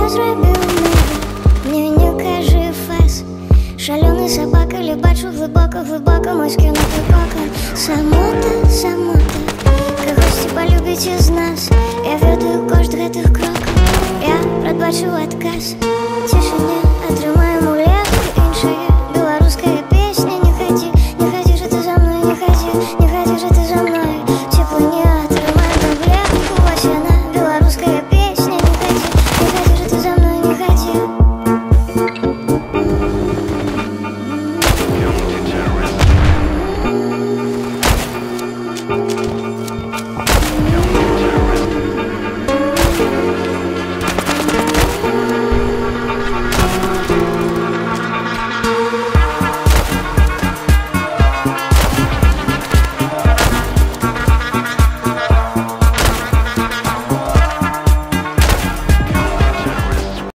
зробив мені не кажи фас. Шалений собака, ли бачу глибоко мой скинутий покон. Самота, самота, когось полюбить із нас. Я веду кожд гэтых крокаў, я прадбачу адказ. Цішыня атрымаю